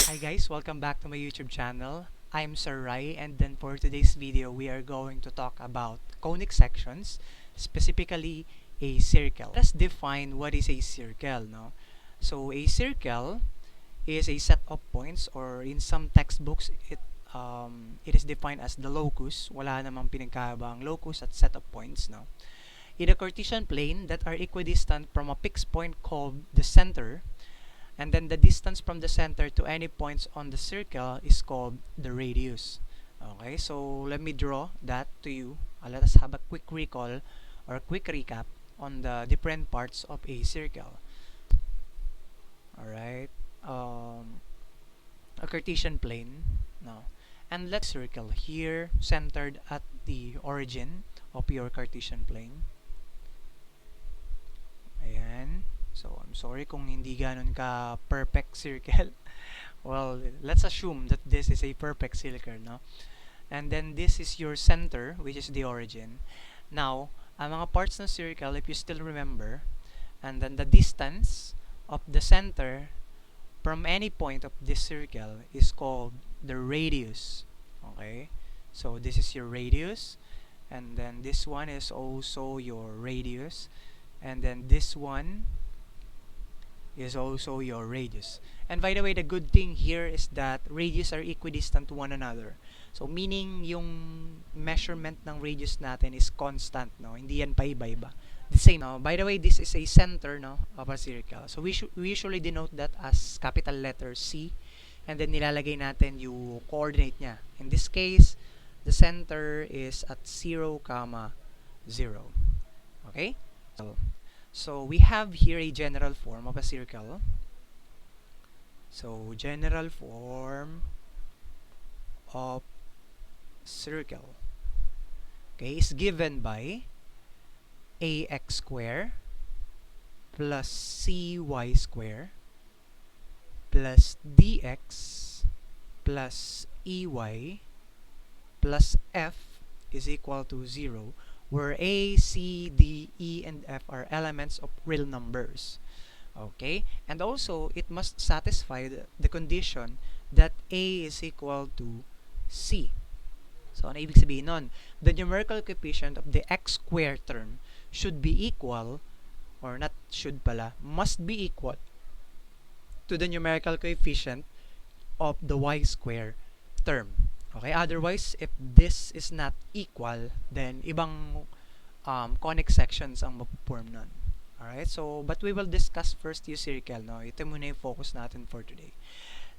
Hi guys, welcome back to my YouTube channel. I'm Sir Rai, and then for today's video we are going to talk about conic sections, specifically a circle. Let's define what is a circle, no? So a circle is a set of points, or in some textbooks it is defined as the locus. Wala namang pinagkaiba ang locus at set of points, no? In a Cartesian plane that are equidistant from a fixed point called the center, and then the distance from the center to any points on the circle is called the radius. Okay, so let me draw that to you. Let us have a quick recall or quick recap on the different parts of a circle. Alright, a Cartesian plane, no, and let's circle here centered at the origin of your Cartesian plane. Ayan. So, I'm sorry kung hindi ganun ka perfect circle. Well, let's assume that this is a perfect circle, no? And then this is your center, which is the origin. Now, ang mga parts ng circle, if you still remember, and then the distance of the center from any point of this circle is called the radius. Okay? So, this is your radius, and then this one is also your radius, and then this one is also your radius. And by the way, the good thing here is that radius are equidistant to one another. So meaning yung measurement ng radius natin is constant, no? Hindi yan paiba-iba. The same. Now, by the way, this is a center, no, of a circle. So we usually denote that as capital letter C, and then nilalagay natin yung coordinate niya. In this case, the center is at 0, 0. Okay? So we have here a general form of a circle. So general form of circle, okay, is given by ax square plus cy square plus dx plus ey plus f is equal to 0, where a, c, d, e, and f are elements of real numbers. Okay? And also, it must satisfy the condition that a is equal to c. So, ano ibig sabihin nun? The numerical coefficient of the x square term should be equal, or not should pala, must be equal to the numerical coefficient of the y square term. Okay, otherwise, if this is not equal, then ibang conic sections ang mapuform nun. Alright, so, but we will discuss first yung circle, no? Ito muna yung focus natin for today.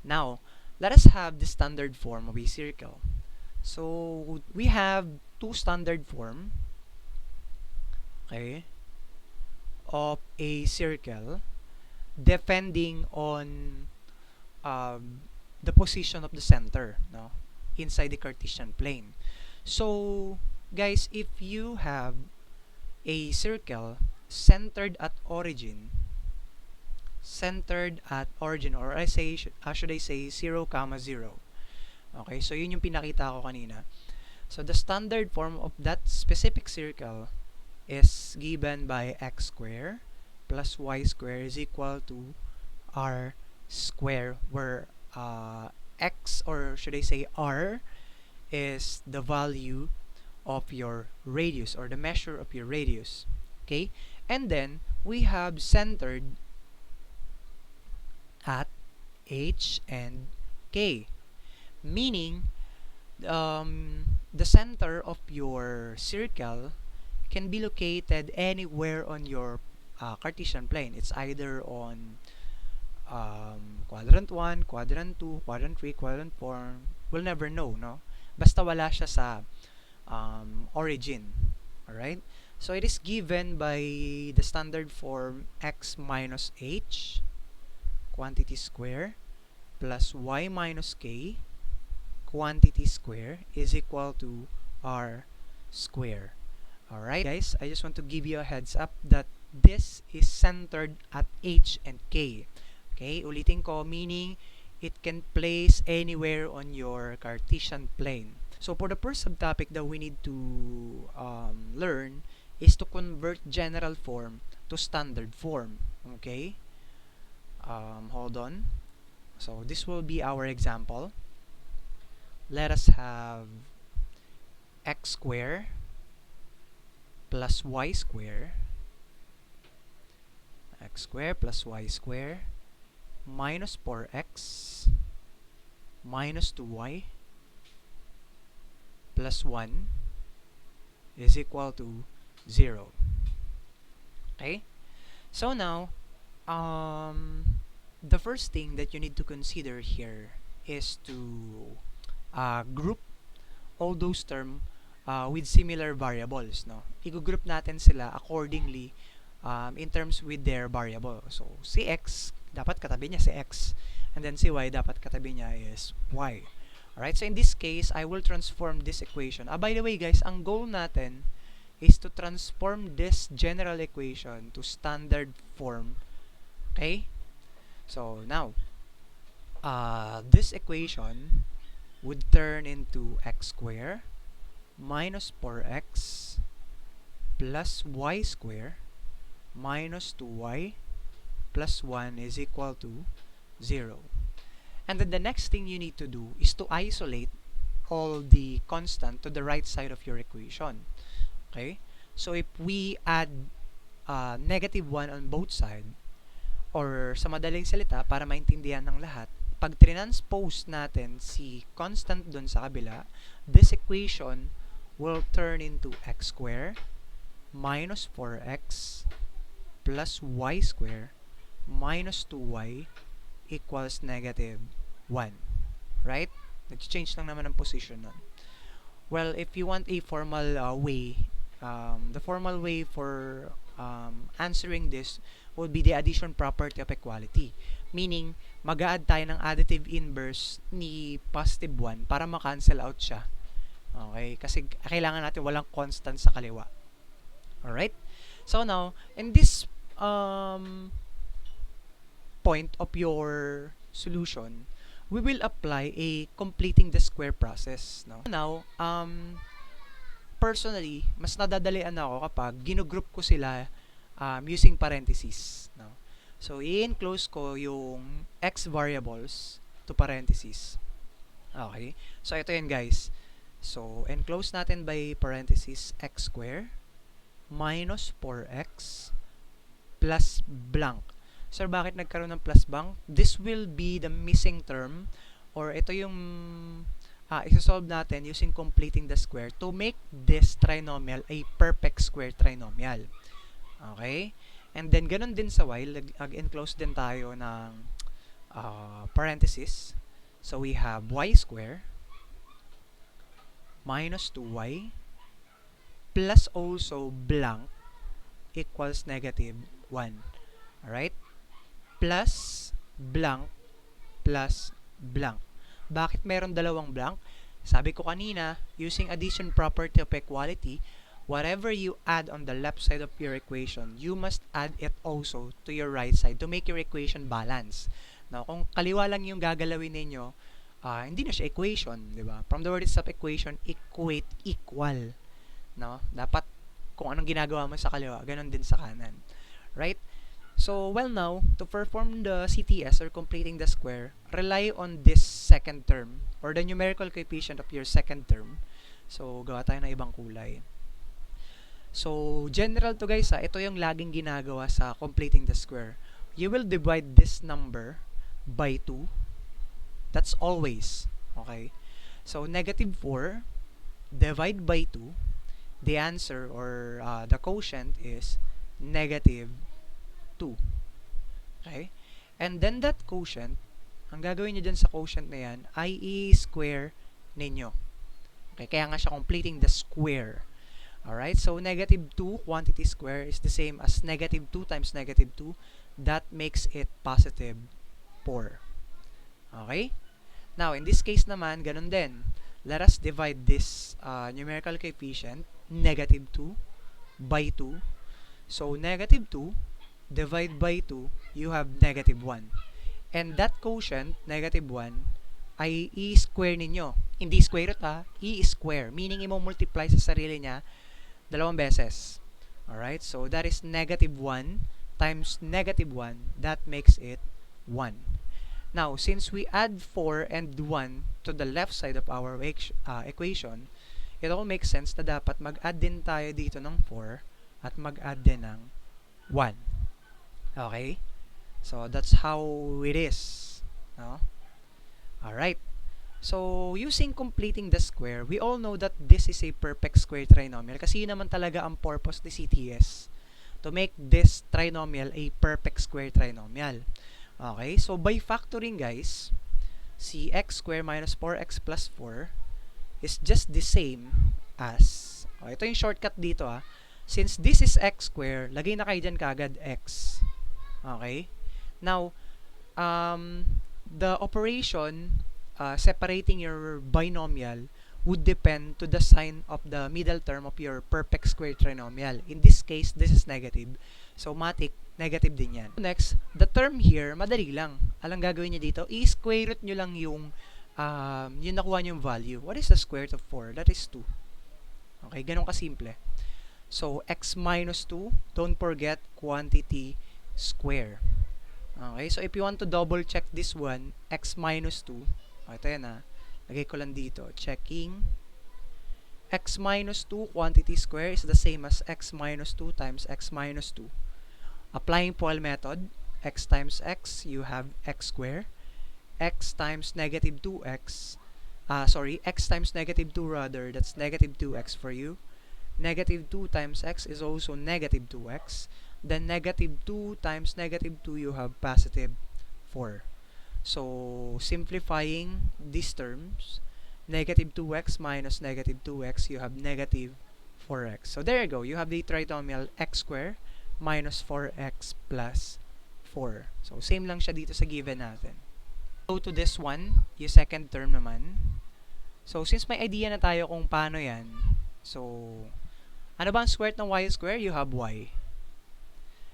Now, let us have the standard form of a circle. So, we have two standard form, okay, of a circle, depending on the position of the center, no, inside the Cartesian plane. So, guys, if you have a circle centered at origin, or should I say 0, 0. Okay, so yun yung pinakita ko kanina. So the standard form of that specific circle is given by x square plus y square is equal to r square, where x, or should I say r, is the value of your radius, or the measure of your radius. Okay, and then we have centered at h and k, meaning the center of your circle can be located anywhere on your Cartesian plane. It's either on quadrant 1, quadrant 2, quadrant 3, quadrant 4. We'll never know, no? Basta wala siya sa origin. Alright? So it is given by the standard form x minus h, quantity square, plus y minus k, quantity square, is equal to r square. Alright, guys, I just want to give you a heads up that this is centered at h and k. Okay, ulitin ko, meaning it can place anywhere on your Cartesian plane. So for the first subtopic that we need to learn is to convert general form to standard form. Okay? Hold on. So this will be our example. Let us have x squared plus y squared, x squared plus y squared minus 4x minus 2y plus 1 is equal to 0. Okay? So now, the first thing that you need to consider here is to group all those terms with similar variables. No? I-group natin sila accordingly in terms with their variable. So, si x, dapat katabi niya si x. And then si y, dapat katabi niya is y. Alright, so in this case, I will transform this equation. By the way guys, ang goal natin is to transform this general equation to standard form. Okay? So now, this equation would turn into x squared minus 4x plus y squared minus 2y plus 1 is equal to 0. And then the next thing you need to do is to isolate all the constant to the right side of your equation. Okay? So if we add negative 1 on both sides, or sa madaling salita, para maintindihan ng lahat, pag transpose natin si constant dun sa kabila, this equation will turn into x squared minus 4x plus y squared minus 2y equals negative 1. Right? Nag-change lang naman ang position nun. Well, if you want a formal way, the formal way for answering this would be the addition property of equality. Meaning, mag-a-add tayo ng additive inverse ni positive 1 para ma-cancel out siya. Okay? Kasi kailangan natin walang constant sa kaliwa. Alright? So now, in this point of your solution, we will apply a completing the square process. No? Now, personally, mas nadadalian ako kapag ginugroup ko sila using parentheses. No? So, i-enclose ko yung x variables to parentheses. Okay? So, ito yan guys. So, enclose natin by parentheses x squared minus 4x plus blank. Sir, bakit nagkaroon ng plus blank? This will be the missing term, or ito yung isa-solve natin using completing the square to make this trinomial a perfect square trinomial. Okay? And then, ganun din sa y, enclose din tayo ng parenthesis. So, we have y square minus 2y plus also blank equals negative 1. Alright? Plus blank plus blank. Bakit meron dalawang blank? Sabi ko kanina, using addition property of equality, whatever you add on the left side of your equation, you must add it also to your right side to make your equation balance. Now, kung kaliwa lang yung gagalawin ninyo, hindi na siya equation, di ba? From the word itself, equation, equate, equal. No? Dapat, kung anong ginagawa mo sa kaliwa, ganun din sa kanan. Right? So, well now, to perform the CTS or completing the square, rely on this second term or the numerical coefficient of your second term. So, gawa tayo ng ibang kulay. So, general to guys, ito yung laging ginagawa sa completing the square. You will divide this number by 2. That's always. Okay? So, negative 4 divide by 2. The answer or the quotient is negative 2. Okay? And then that quotient, ang gagawin nyo dyan sa quotient na yan, ay i-square ninyo. Okay? Kaya nga siya completing the square. Alright? So, negative 2 quantity square is the same as negative 2 times negative 2. That makes it positive 4. Okay? Now, in this case naman, ganun din. Let us divide this numerical coefficient, negative 2, by 2. So, negative 2 divide by 2, you have negative 1. And that quotient, negative 1, ay i-square ninyo. Hindi square root i-square. Meaning, i-multiply sa sarili niya dalawang beses. Alright? So, that is negative 1 times negative 1. That makes it 1. Now, since we add 4 and 1 to the left side of our equation, it all makes sense na dapat mag-add din tayo dito ng 4 at mag-add din ng 1. Okay? So, that's how it is. No? Alright. So, using completing the square, we all know that this is a perfect square trinomial kasi yun naman talaga ang purpose ni CTS, to make this trinomial a perfect square trinomial. Okay, so by factoring, guys, si x squared minus 4x plus 4 is just the same as, ito yung shortcut dito since this is x squared, lagay na kayo dyan kagad x. Okay, now, the operation separating your binomial would depend to the sign of the middle term of your perfect square trinomial. In this case, this is negative. So, matik, negative din yan. Next, the term here, madali lang. Alang gagawin niyo dito, i-square root nyo lang yung nakuha nyo yung value. What is the square root of 4? That is 2. Okay, ganun kasimple. So, x minus 2, don't forget quantity square. Okay, so if you want to double check this one, x minus 2, ito yan lagay ko lang dito, checking, x minus 2 quantity square is the same as x minus 2 times x minus 2. Applying Poel method, x times x, you have x squared. X times negative 2x, x times negative 2 rather, that's negative 2x for you. Negative 2 times x is also negative 2x. Then negative 2 times negative 2, you have positive 4. So, simplifying these terms, negative 2x minus negative 2x, you have negative 4x. So, there you go. You have the trinomial x squared minus 4x plus 4. So, same lang siya dito sa given natin. Go to this one, yung second term naman. So, since may idea na tayo kung paano yan, so, ano ba ang square root ng y square? You have y.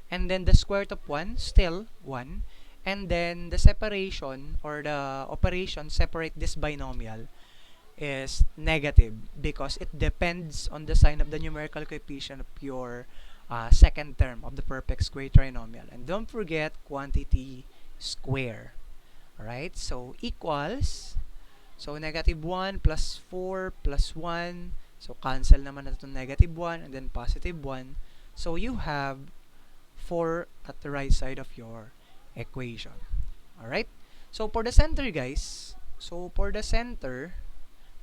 And then, the square root of 1, still 1. And then, the separation or the operation separate this binomial is negative because it depends on the sign of the numerical coefficient of your second term of the perfect square trinomial. And don't forget quantity square. Alright, so equals, so negative 1 plus 4 plus 1, so cancel naman na itong negative 1 and then positive 1. So you have 4 at the right side of your equation. Alright, so for the center, guys,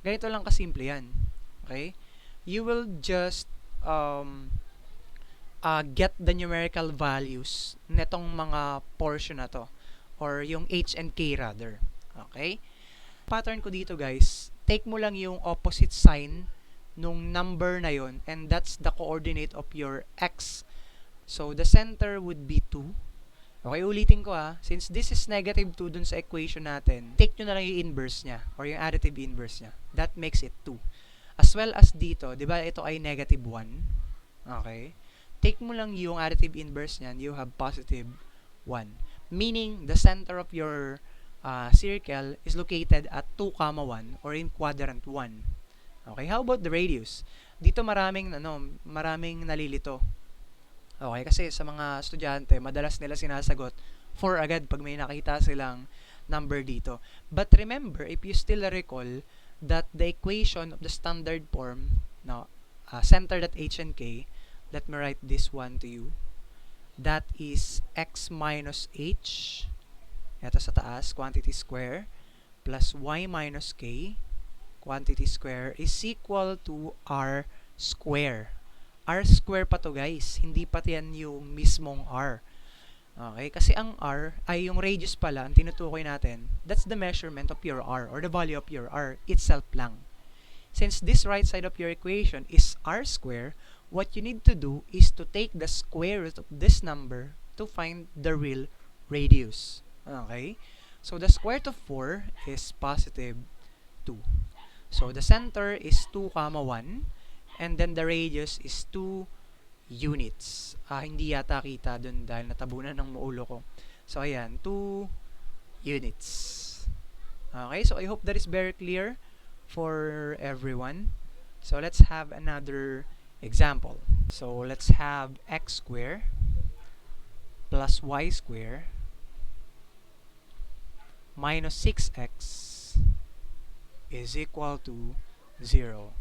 ganito lang kasimple yan. Okay, you will just get the numerical values netong mga portion na to or yung h and k rather. Okay, pattern ko dito, guys, take mo lang yung opposite sign nung number na yon and that's the coordinate of your x. So the center would be 2. Okay, ulitin ko since this is negative 2 dun sa equation natin, take nyo na lang yung inverse nya or yung additive inverse nya. That makes it 2. As well as dito, di ba ito ay negative 1? Okay, take mo lang yung additive inverse nyan, you have positive 1. Meaning, the center of your circle is located at 2, 1 or in quadrant 1. Okay, how about the radius? Dito maraming nalilito. Okay, kasi sa mga estudyante, madalas nila sinasagot 4 agad pag may nakita silang number dito. But remember, if you still recall that the equation of the standard form, center that h and k, let me write this one to you. That is x minus h, ito sa taas, quantity square, plus y minus k, quantity square, is equal to r square. R square pa to, guys. Hindi pa yan yung mismong R. Okay? Kasi ang R ay yung radius pala, ang tinutukoy natin. That's the measurement of your R or the value of your R itself lang. Since this right side of your equation is R square, what you need to do is to take the square root of this number to find the real radius. Okay? So the square root of 4 is positive 2. So the center is 2, 1. And then the radius is 2 units. Hindi yata kita dun dahil natabunan ng muulo ko. So, ayan, 2 units. Okay, so I hope that is very clear for everyone. So, let's have another example. So, let's have x squared plus y squared minus 6x is equal to 0.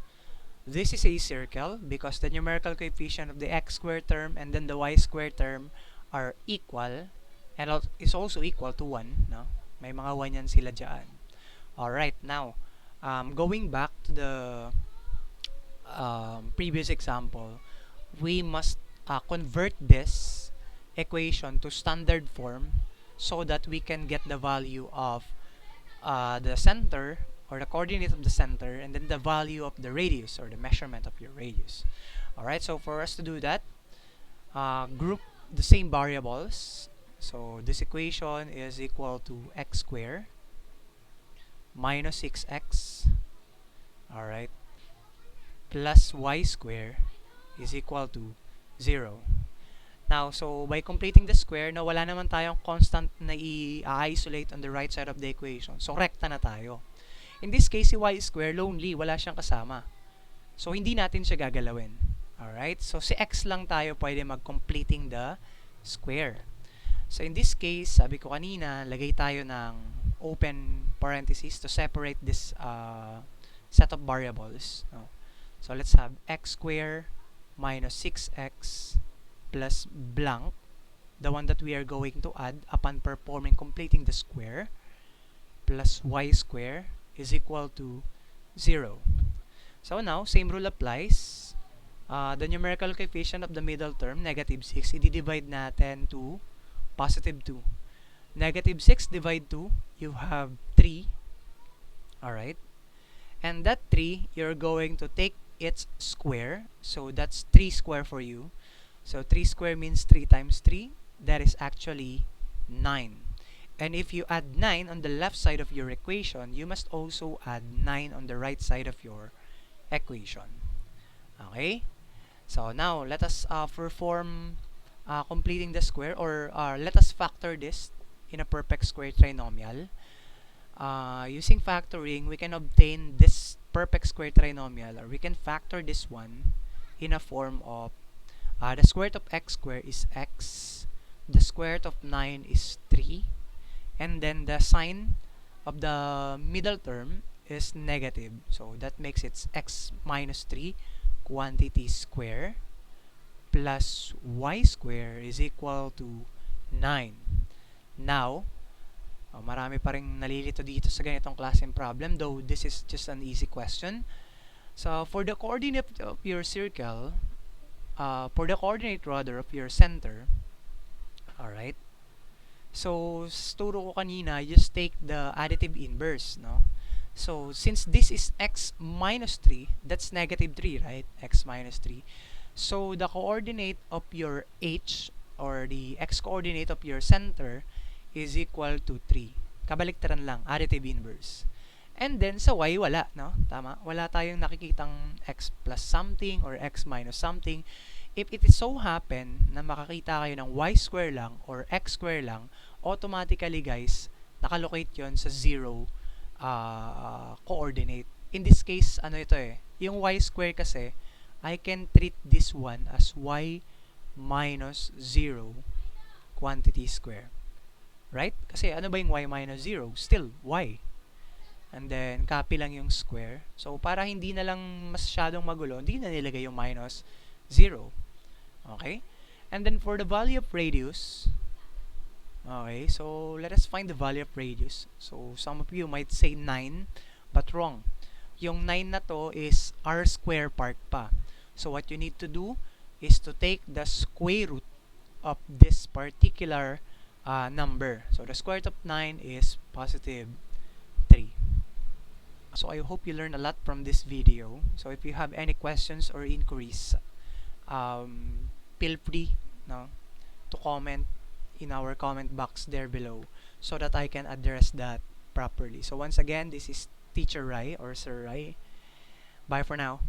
This is a circle because the numerical coefficient of the x squared term and then the y squared term are equal and is also equal to 1. No? May mga 1 yan sila dyan. Alright, now, going back to the previous example, we must convert this equation to standard form so that we can get the value of the center or the coordinate of the center and then the value of the radius or the measurement of your radius. Alright, so for us to do that, group the same variables. So this equation is equal to x squared minus 6x, alright, plus y squared is equal to 0. Now, so by completing the square, na wala naman tayong constant na i-isolate on the right side of the equation. So, rekta na tayo. In this case, si y square, lonely, wala siyang kasama. So, hindi natin siya gagalawin. Alright? So, si x lang tayo pwede mag-completing the square. So, in this case, sabi ko kanina, lagay tayo ng open parentheses to separate this set of variables. No? So, let's have x squared minus 6x plus blank, the one that we are going to add upon completing the square, plus y squared is equal to 0. So now, same rule applies. The numerical coefficient of the middle term, negative 6, i-divide natin to positive 2. Negative 6 divide 2, you have 3. Alright? And that 3, you're going to take its square. So that's 3 square for you. So 3 square means 3 times 3. That is actually 9. And if you add 9 on the left side of your equation, you must also add 9 on the right side of your equation. Okay? So now, let us perform completing the square, or let us factor this in a perfect square trinomial. Using factoring, we can obtain this perfect square trinomial, or we can factor this one in a form of the square root of x squared is x, the square root of 9 is 3, and then the sign of the middle term is negative. So that makes it x minus 3 quantity square plus y square is equal to 9. Now, marami pa rin nalilito dito sa ganitong klaseng problem, though this is just an easy question. So for the coordinate of your circle, for the coordinate rather of your center, alright, so turo ko kanina, just take the additive inverse, no? So since this is x minus 3, that's negative 3, right? X minus 3. So the coordinate of your h, or the x coordinate of your center, is equal to 3. Kabaliktaran lang, additive inverse. And then sa y, wala, no? Tama? Wala tayong nakikitang x plus something or x minus something. If it is so happen na makakita kayo ng y square lang or x square lang, automatically guys, nakalocate yon sa 0 coordinate. In this case, ano ito eh, yung y square kasi, I can treat this one as y minus 0 quantity square. Right? Kasi ano ba yung y minus 0? Still y. And then, copy lang yung square. So, para hindi na lang masyadong magulo, hindi na nilagay yung minus 0. Okay? And then, for the value of radius, okay, so let us find the value of radius. So, some of you might say 9, but wrong. Yung 9 na to is r square part pa. So, what you need to do is to take the square root of this particular number. So, the square root of 9 is positive 3. So, I hope you learned a lot from this video. So, if you have any questions or inquiries, feel free, no, to comment in our comment box there below so that I can address that properly. So, once again, this is Teacher Rai or Sir Rai. Bye for now.